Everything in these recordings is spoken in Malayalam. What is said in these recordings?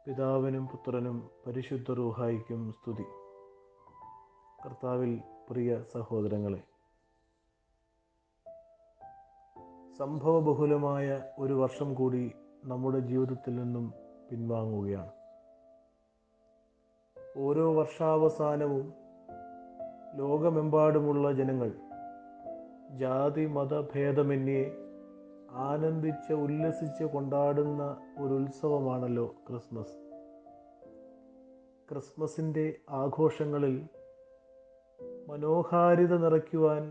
പിതാവിനും പുത്രനും പരിശുദ്ധ റൂഹായിക്കും സ്തുതി. കർത്താവിൽ പ്രിയ സഹോദരങ്ങളെ, സംഭവബഹുലമായ ഒരു വർഷം കൂടി നമ്മുടെ ജീവിതത്തിൽ നിന്നും പിൻവാങ്ങുകയാണ്. ഓരോ വർഷാവസാനവും ലോകമെമ്പാടുമുള്ള ജനങ്ങൾ ജാതി മതഭേദമന്യേ ആനന്ദിച്ച് ഉല്ലസിച്ച് കൊണ്ടാടുന്ന ഒരു ഉത്സവമാണല്ലോ ക്രിസ്മസ്. ക്രിസ്മസിൻ്റെ ആഘോഷങ്ങളിൽ മനോഹാരിത നിറയ്ക്കുവാൻ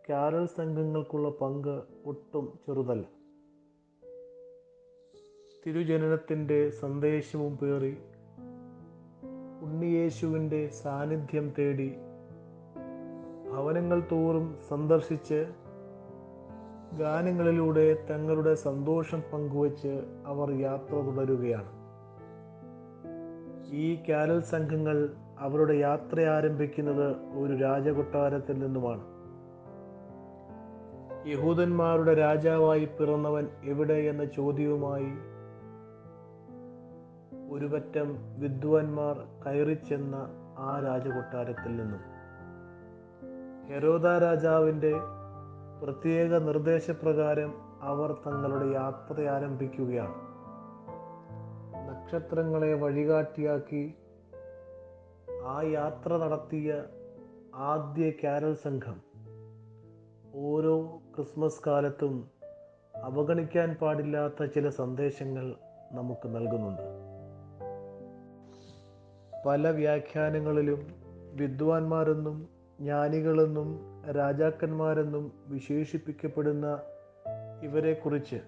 കാരൽ സംഘങ്ങൾക്കുള്ള പങ്ക് ഒട്ടും ചെറുതല്ല. തിരുജനനത്തിൻ്റെ സന്ദേശവും പേറി ഉണ്ണിയേശുവിൻ്റെ സാന്നിധ്യം തേടി ഭവനങ്ങൾ തോറും സന്ദർശിച്ച് ഗാനങ്ങളിലൂടെ തങ്ങളുടെ സന്തോഷം പങ്കുവച്ച് അവർ യാത്ര തുടരുകയാണ്. ഈ കാരൽ സംഘങ്ങൾ അവരുടെ യാത്ര ആരംഭിക്കുന്നത് ഒരു രാജകൊട്ടാരത്തിൽ നിന്നുമാണ്. യഹൂദന്മാരുടെ രാജാവായി പിറന്നവൻ എവിടെ എന്ന ചോദ്യവുമായി ഒരു പറ്റം വിദ്വാൻമാർ കയറിച്ചെന്ന ആ രാജകൊട്ടാരത്തിൽ നിന്നും ഹെരോദ രാജാവിൻ്റെ പ്രത്യേക നിർദ്ദേശപ്രകാരം അവർ തങ്ങളുടെ യാത്ര ആരംഭിക്കുകയാണ്. നക്ഷത്രങ്ങളെ വഴികാട്ടിയാക്കി ആ യാത്ര നടത്തിയ ആദ്യ കാരൽ സംഘം ഓരോ ക്രിസ്മസ് കാലത്തും അവഗണിക്കാൻ പാടില്ലാത്ത ചില സന്ദേശങ്ങൾ നമുക്ക് നൽകുന്നുണ്ട്. പല വ്യാഖ്യാനങ്ങളിലും വിദ്വാൻമാരെന്നും ജ്ഞാനികളെന്നും രാജാക്കന്മാരെന്നും വിശേഷിപ്പിക്കപ്പെടുന്ന ഇവരെക്കുറിച്ച്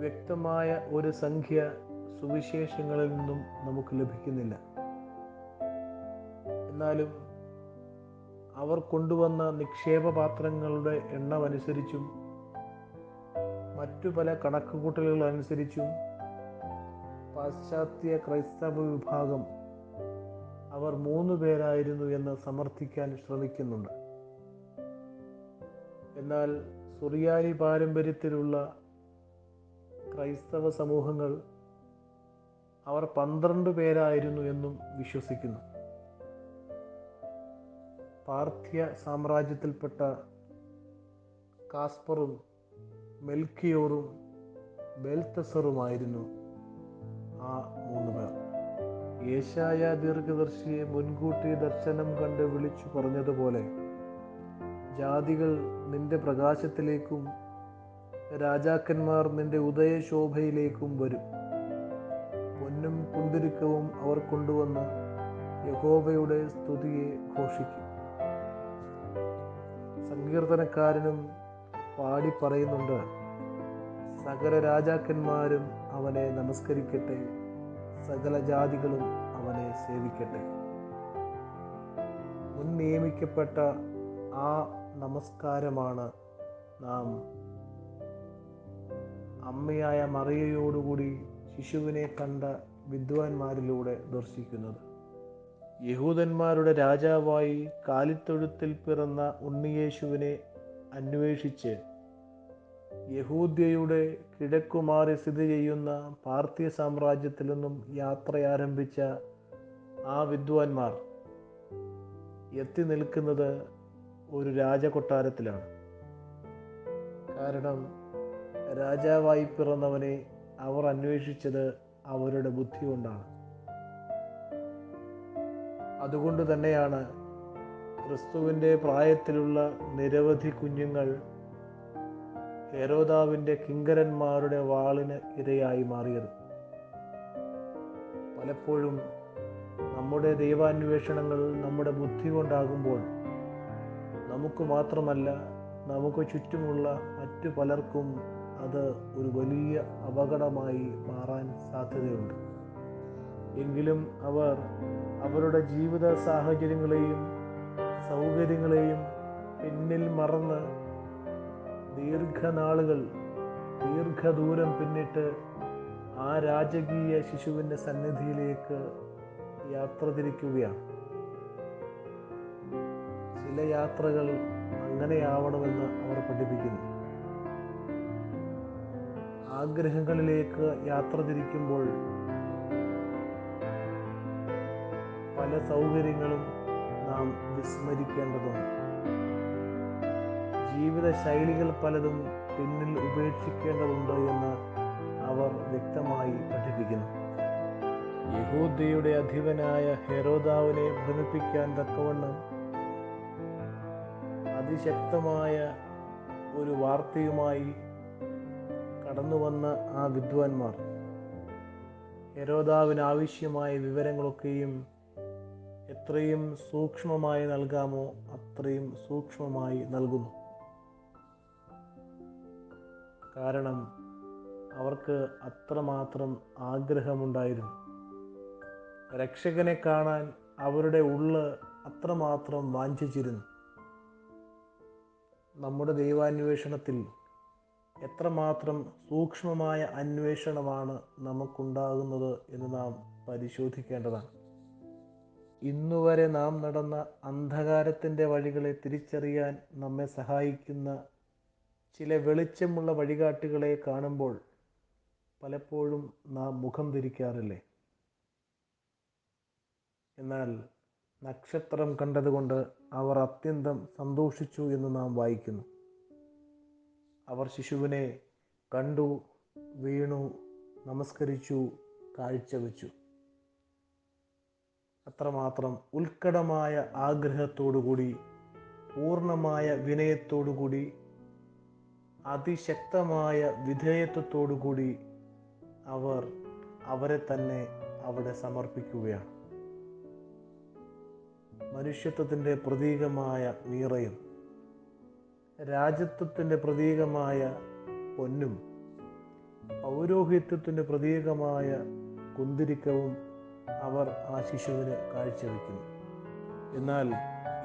വ്യക്തമായ ഒരു സംഖ്യ സുവിശേഷങ്ങളിൽ നിന്നും നമുക്ക് ലഭിക്കുന്നില്ല. എന്നാലും അവർ കൊണ്ടുവന്ന നിക്ഷേപപാത്രങ്ങളുടെ എണ്ണമനുസരിച്ചും മറ്റു പല കണക്കുകൂട്ടലുകളനുസരിച്ചും പാശ്ചാത്യ ക്രൈസ്തവ വിഭാഗം അവർ 3 പേരായിരുന്നു എന്ന് സമർത്ഥിക്കാൻ ശ്രമിക്കുന്നുണ്ട്. എന്നാൽ സുറിയാനി പാരമ്പര്യത്തിലുള്ള ക്രൈസ്തവ സമൂഹങ്ങൾ അവർ 12 പേരായിരുന്നു എന്നും വിശ്വസിക്കുന്നു. പാർഥ്യ സാമ്രാജ്യത്തിൽപ്പെട്ട കാസ്പറും മെൽക്കിയോറും ബെൽത്തസറുമായിരുന്നു ആ 3 പേർ. യേശയ്യാ ദീർഘദർശിയെ മുൻകൂട്ടി ദർശനം കണ്ട് വിളിച്ചു പറഞ്ഞതുപോലെ ജാതികൾ നിന്റെ പ്രകാശത്തിലേക്കും രാജാക്കന്മാർ നിന്റെ ഉദയശോഭയിലേക്കും വരും. പൊന്നും കുന്തിരിക്കവും അവർ കൊണ്ടുവന്ന് യഹോവയുടെ സ്തുതിയെ ഘോഷിക്കും. സങ്കീർത്തനക്കാരനും പാടി പറയുന്നുണ്ട്, സകല രാജാക്കന്മാരും അവനെ നമസ്കരിക്കട്ടെ, സകല ജാതികളും അവനെ സേവിക്കട്ടെ. മുൻ നിയമിക്കപ്പെട്ട ആ നമസ്കാരമാണ് നാം അമ്മയായ മറിയയോടുകൂടി ശിശുവിനെ കണ്ട വിദ്വാൻമാരിലൂടെ ദർശിക്കുന്നത്. യഹൂദന്മാരുടെ രാജാവായി കാലിത്തൊഴുത്തിൽ പിറന്ന ഉണ്ണിയേശുവിനെ അന്വേഷിച്ച് യഹൂദ്യയുടെ കിഴക്കുമാറി സ്ഥിതി ചെയ്യുന്ന പാർഥ്യ സാമ്രാജ്യത്തിൽ നിന്നും യാത്ര ആരംഭിച്ച ആ വിദ്വാൻമാർ എത്തി നിൽക്കുന്നത് ഒരു രാജകൊട്ടാരത്തിലാണ്. കാരണം രാജാവായി പിറന്നവനെ അവർ അന്വേഷിച്ചത് അവരുടെ ബുദ്ധി കൊണ്ടാണ്. അതുകൊണ്ട് തന്നെയാണ് ക്രിസ്തുവിൻ്റെ പ്രായത്തിലുള്ള നിരവധി കുഞ്ഞുങ്ങൾ ഹെരോദാവിൻ്റെ കിങ്കരന്മാരുടെ വാളിന് ഇരയായി മാറിയത്. പലപ്പോഴും നമ്മുടെ ദൈവാന്വേഷണങ്ങൾ നമ്മുടെ ബുദ്ധി കൊണ്ടാകുമ്പോൾ നമുക്ക് മാത്രമല്ല, നമുക്ക് ചുറ്റുമുള്ള മറ്റു പലർക്കും അത് ഒരു വലിയ അപകടമായി മാറാൻ സാധ്യതയുണ്ട്. എങ്കിലും അവർ അവരുടെ ജീവിത സാഹചര്യങ്ങളെയും സൗകര്യങ്ങളെയും പിന്നിൽ മറന്ന് ദീർഘദൂരം പിന്നിട്ട് ആ രാജകീയ ശിശുവിൻ്റെ സന്നിധിയിലേക്ക് യാത്ര തിരിക്കുകയാണ്. ചില യാത്രകൾ അങ്ങനെയാവണമെന്ന് അവർ പഠിപ്പിക്കുന്നു. ആ ആഗ്രഹങ്ങളിലേക്ക് യാത്ര തിരിക്കുമ്പോൾ പല സൗകര്യങ്ങളും നാം വിസ്മരിക്കേണ്ടതുണ്ട്. ജീവിത ശൈലികൾ പലതും പിന്നിൽ ഉപേക്ഷിക്കേണ്ടതുണ്ട് എന്ന് അവർ വ്യക്തമായി പഠിപ്പിക്കുന്നു. യഹൂദയുടെ അധിപനായ ഹെരോദാവിനെ ഭ്രമിപ്പിക്കാൻ തക്കവണ്ണം അതിശക്തമായ ഒരു വാർത്തയുമായി കടന്നു വന്ന ആ വിദ്വാൻമാർ ഹെരോദാവിന് ആവശ്യമായ വിവരങ്ങളൊക്കെയും എത്രയും സൂക്ഷ്മമായി നൽകാമോ അത്രയും സൂക്ഷ്മമായി നൽകുന്നു. കാരണം അവർക്ക് അത്രമാത്രം ആഗ്രഹമുണ്ടായിരുന്നു. രക്ഷകനെ കാണാൻ അവരുടെ ഉള്ള് അത്രമാത്രം വാഞ്ചിച്ചിരുന്നു. നമ്മുടെ ദൈവാന്വേഷണത്തിൽ എത്രമാത്രം സൂക്ഷ്മമായ അന്വേഷണമാണ് നമുക്കുണ്ടാകുന്നത് എന്ന് നാം പരിശോധിക്കേണ്ടതാണ്. ഇന്നുവരെ നാം നടന്ന അന്ധകാരത്തിൻ്റെ വഴികളെ തിരിച്ചറിയാൻ നമ്മെ സഹായിക്കുന്ന ചില വെളിച്ചമുള്ള വഴികാട്ടികളെ കാണുമ്പോൾ പലപ്പോഴും നാം മുഖം തിരിക്കാറില്ലേ? എന്നാൽ നക്ഷത്രം കണ്ടതുകൊണ്ട് അവർ അത്യന്തം സന്തോഷിച്ചു എന്ന് നാം വായിക്കുന്നു. അവർ ശിശുവിനെ കണ്ടു, വീണു, നമസ്കരിച്ചു, കാഴ്ചവെച്ചു. അത്രമാത്രം ഉത്കടമായ ആഗ്രഹത്തോടുകൂടി, പൂർണ്ണമായ വിനയത്തോടുകൂടി, അതിശക്തമായ വിധേയത്വത്തോടുകൂടി അവർ അവരെ തന്നെ അവിടെ സമർപ്പിക്കുകയാണ്. മനുഷ്യത്വത്തിൻ്റെ പ്രതീകമായ മീറയും രാജത്വത്തിൻ്റെ പ്രതീകമായ പൊന്നും പൗരോഹിത്യത്തിൻ്റെ പ്രതീകമായ കുന്തിരിക്കവും അവർ ആ ശിശുവിന് കാഴ്ചവെക്കുന്നു. എന്നാൽ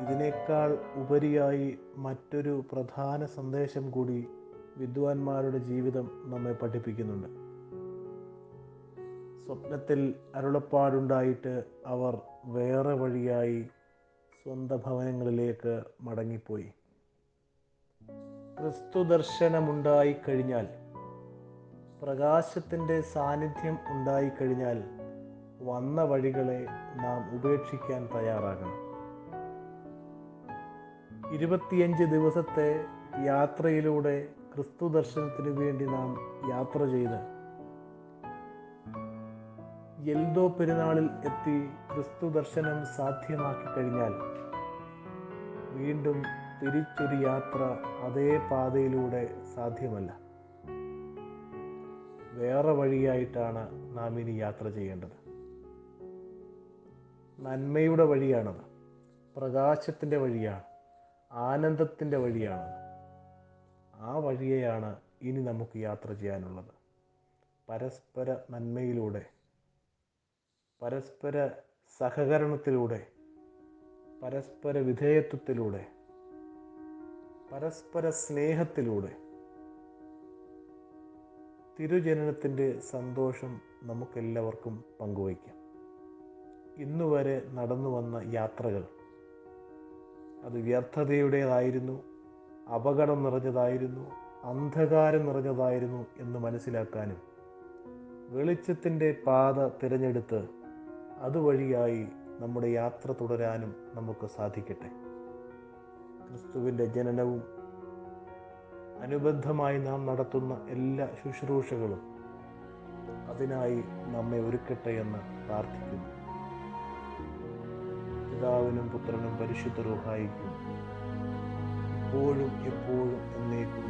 ഇതിനേക്കാൾ ഉപരിയായി മറ്റൊരു പ്രധാന സന്ദേശം കൂടി വിദ്വാൻമാരുടെ ജീവിതം നമ്മെ പഠിപ്പിക്കുന്നുണ്ട്. സ്വപ്നത്തിൽ അരുളപ്പാടുണ്ടായിട്ട് അവർ വേറെ വഴിയായി സ്വന്തം ഭവനങ്ങളിലേക്ക് മടങ്ങിപ്പോയി. ക്രിസ്തു ദർശനമുണ്ടായിക്കഴിഞ്ഞാൽ, പ്രകാശത്തിൻ്റെ സാന്നിധ്യം ഉണ്ടായിക്കഴിഞ്ഞാൽ വന്ന വഴികളെ നാം ഉപേക്ഷിക്കാൻ തയ്യാറാകണം. 25 ദിവസത്തെ യാത്രയിലൂടെ ക്രിസ്തു ദർശനത്തിനു വേണ്ടി നാം യാത്ര ചെയ്ത് എൽദോ പെരുന്നാളിൽ എത്തി ക്രിസ്തു ദർശനം സാധ്യമാക്കി കഴിഞ്ഞാൽ വീണ്ടും തിരിച്ചൊരു യാത്ര അതേ പാതയിലൂടെ സാധ്യമല്ല. വേറെ വഴിയായിട്ടാണ് നാം ഇനി യാത്ര ചെയ്യേണ്ടത്. നന്മയുടെ വഴിയാണത്, പ്രകാശത്തിൻ്റെ വഴിയാണ്, ആനന്ദത്തിൻ്റെ വഴിയാണത്. ആ വഴിയെയാണ് ഇനി നമുക്ക് യാത്ര ചെയ്യാനുള്ളത്. പരസ്പര നന്മയിലൂടെ, പരസ്പര സഹകരണത്തിലൂടെ, പരസ്പര വിധേയത്വത്തിലൂടെ, പരസ്പര സ്നേഹത്തിലൂടെ തിരുജനനത്തിൻ്റെ സന്തോഷം നമുക്കെല്ലാവർക്കും പങ്കുവയ്ക്കാം. ഇന്നുവരെ നടന്നു വന്ന യാത്രകൾ അത് വ്യർത്ഥതയുടേതായിരുന്നു, അപകടം നിറഞ്ഞതായിരുന്നു, അന്ധകാരം നിറഞ്ഞതായിരുന്നു എന്ന് മനസ്സിലാക്കാനും വെളിച്ചത്തിൻ്റെ പാത തിരഞ്ഞെടുത്ത് അതുവഴിയായി നമ്മുടെ യാത്ര തുടരാനും നമുക്ക് സാധിക്കട്ടെ. ക്രിസ്തുവിൻ്റെ ജനനവും അനുബന്ധമായി നാം നടത്തുന്ന എല്ലാ ശുശ്രൂഷകളും അതിനായി നമ്മെ ഒരുക്കട്ടെ എന്ന് പ്രാർത്ഥിക്കുന്നു. പിതാവിനും പുത്രനും പരിശുദ്ധ റൂഹായിക്കും ഇപ്പോഴും എപ്പോഴും എന്നേക്കും